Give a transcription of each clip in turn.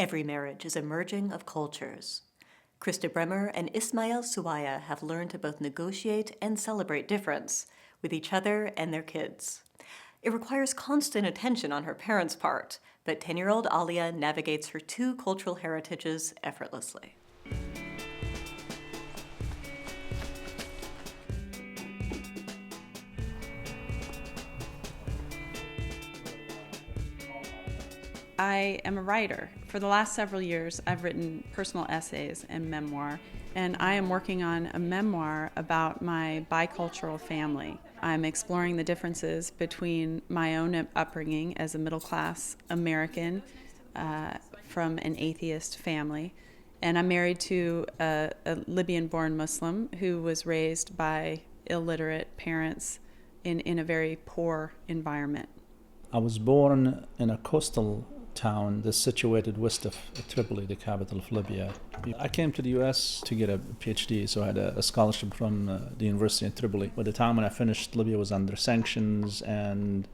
Every marriage is a merging of cultures. Krista Bremer and Ismail Suayah have learned to both negotiate and celebrate difference with each other and their kids. It requires constant attention on her parents' part, but 10-year-old Aliya navigates her two cultural heritages effortlessly. I am a writer. For the last several years, I've written personal essays and memoir, and I am working on a memoir about my bicultural family. I'm exploring the differences between my own upbringing as a middle-class American from an atheist family, and I'm married to a Libyan-born Muslim who was raised by illiterate parents in a very poor environment. I was born in a coastal town that's situated west of Tripoli, the capital of Libya. I came to the U.S. to get a PhD, so I had a scholarship from the University in Tripoli. By the time when I finished, Libya was under sanctions, and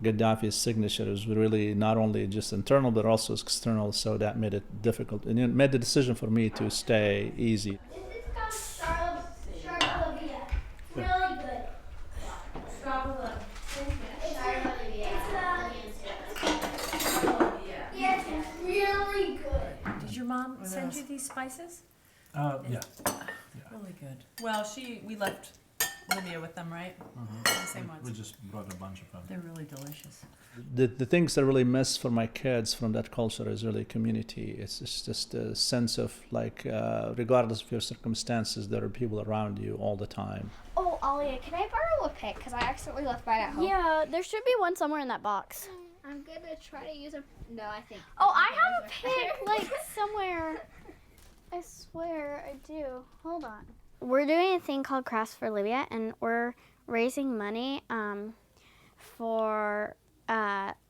Gaddafi's signature was really not only just internal but also external, so that made it difficult. And it made the decision for me to stay easy. Really good. Really good. Did your mom send you these spices? Yeah. Really good. Well, we left Libya with them, right? The same ones. We just brought a bunch of them. They're really delicious. The things that I really miss for my kids from that culture is really community. It's just a sense of like, regardless of your circumstances, there are people around you all the time. Oh, Aliya, can I borrow a pick? Because I accidentally left mine at home. Yeah, there should be one somewhere in that box. I'm going to try to use a... No, I think... Oh, I have a pick, like, somewhere. I swear I do. Hold on. We're doing a thing called Crafts for Libya, and we're raising money for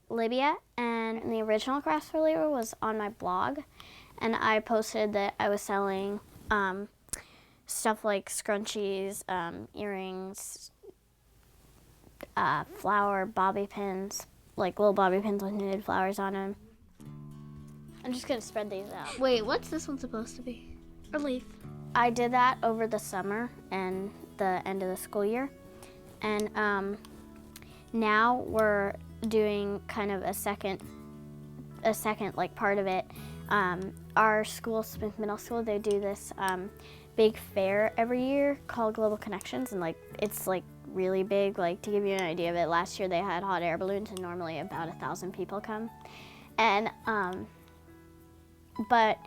Libya. And the original Crafts for Libya was on my blog, and I posted that I was selling stuff like scrunchies, earrings, flower bobby pins, like little bobby pins with knitted flowers on them. I'm just gonna spread these out. Wait, what's this one supposed to be? A leaf. I did that over the summer and the end of the school year. And now we're doing kind of a second like part of it. Our school, Smith Middle School, they do this big fair every year called Global Connections, and like it's like really big. Like, to give you an idea of it, last year they had hot air balloons, and normally about 1,000 people come. And but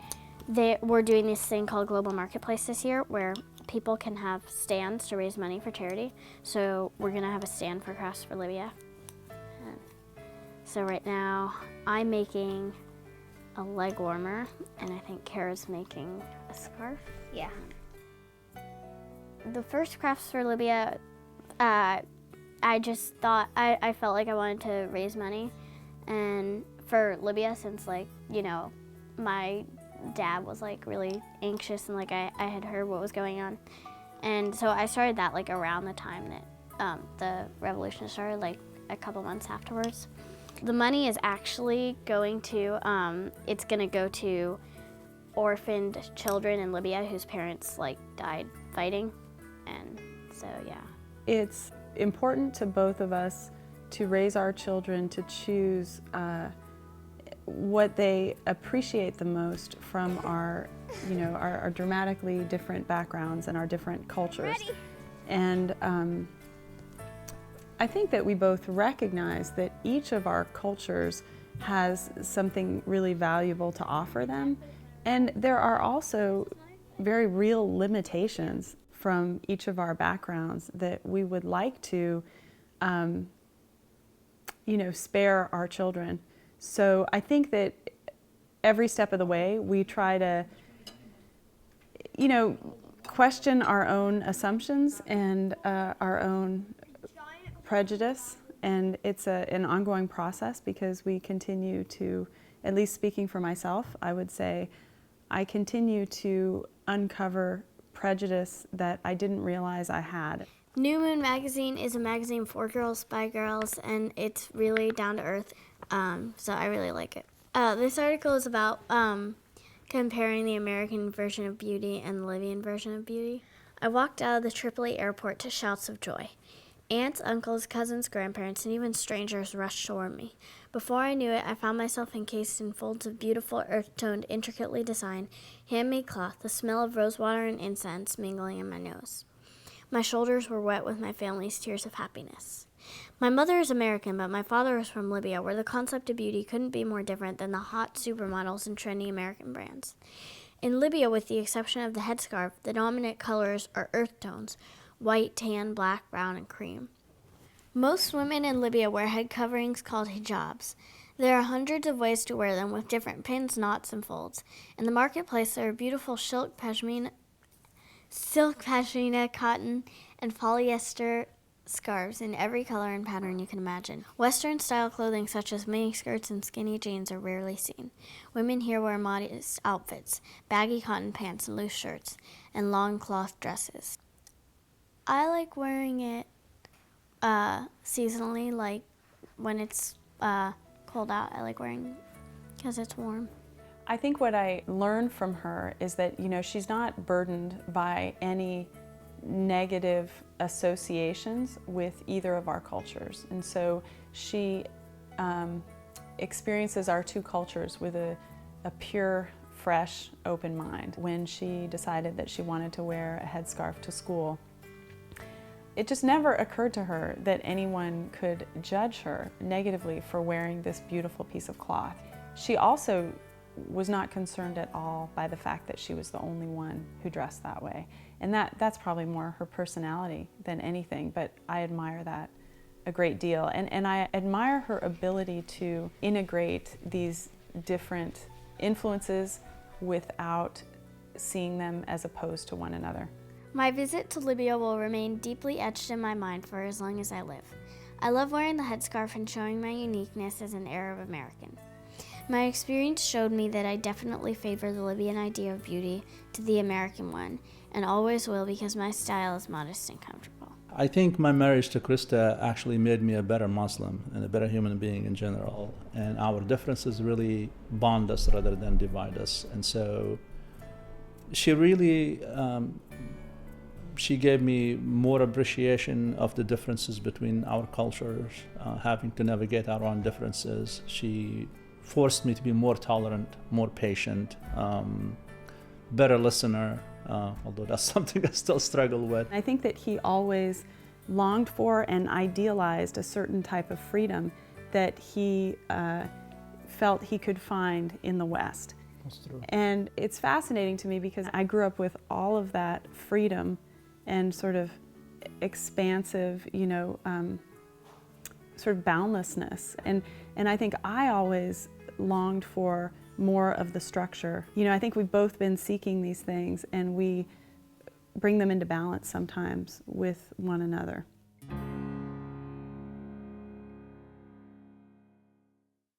we're doing this thing called Global Marketplace this year, where people can have stands to raise money for charity. So we're gonna have a stand for Crafts for Libya. So right now I'm making a leg warmer, and I think Kara's making a scarf. Yeah. The first Crafts for Libya, I just thought, I felt like I wanted to raise money and for Libya, since, like, you know, my dad was like really anxious, and like I had heard what was going on. And so I started that like around the time that the revolution started, like a couple months afterwards. The money is actually going to, it's gonna go to orphaned children in Libya whose parents like died fighting. And so, yeah. It's important to both of us to raise our children to choose what they appreciate the most from our, you know, our dramatically different backgrounds and our different cultures. Ready? And I think that we both recognize that each of our cultures has something really valuable to offer them, and there are also very real limitations from each of our backgrounds that we would like to, you know, spare our children. So I think that every step of the way we try to, you know, question our own assumptions and our own prejudice, and it's an ongoing process, because we continue to, at least speaking for myself, I would say I continue to uncover prejudice that I didn't realize I had. New Moon magazine is a magazine for girls by girls, and it's really down to earth, so I really like it. This article is about comparing the American version of beauty and the Libyan version of beauty. I walked out of the Tripoli airport to shouts of joy. Aunts, uncles, cousins, grandparents, and even strangers rushed toward me. Before I knew it, I found myself encased in folds of beautiful, earth-toned, intricately designed, handmade cloth, the smell of rosewater and incense mingling in my nose. My shoulders were wet with my family's tears of happiness. My mother is American, but my father is from Libya, where the concept of beauty couldn't be more different than the hot supermodels and trendy American brands. In Libya, with the exception of the headscarf, the dominant colors are earth tones: white, tan, black, brown, and cream. Most women in Libya wear head coverings called hijabs. There are hundreds of ways to wear them with different pins, knots, and folds. In the marketplace, there are beautiful silk pashmina, cotton, and polyester scarves in every color and pattern you can imagine. Western-style clothing such as miniskirts and skinny jeans are rarely seen. Women here wear modest outfits, baggy cotton pants and loose shirts, and long cloth dresses. I like wearing it seasonally, like when it's cold out. I like wearing because it's warm. I think what I learned from her is that, she's not burdened by any negative associations with either of our cultures. And so she experiences our two cultures with a pure, fresh, open mind. When she decided that she wanted to wear a headscarf to school, it just never occurred to her that anyone could judge her negatively for wearing this beautiful piece of cloth. She also was not concerned at all by the fact that she was the only one who dressed that way. And that's probably more her personality than anything, but I admire that a great deal. And I admire her ability to integrate these different influences without seeing them as opposed to one another. My visit to Libya will remain deeply etched in my mind for as long as I live. I love wearing the headscarf and showing my uniqueness as an Arab American. My experience showed me that I definitely favor the Libyan idea of beauty to the American one, and always will because my style is modest and comfortable. I think my marriage to Krista actually made me a better Muslim and a better human being in general. And our differences really bond us rather than divide us. And so she really, she gave me more appreciation of the differences between our cultures, having to navigate our own differences. She forced me to be more tolerant, more patient, better listener, although that's something I still struggle with. I think that he always longed for and idealized a certain type of freedom that he felt he could find in the West. That's true. And it's fascinating to me because I grew up with all of that freedom and sort of expansive, sort of boundlessness. And I think I always longed for more of the structure. I think we've both been seeking these things and we bring them into balance sometimes with one another.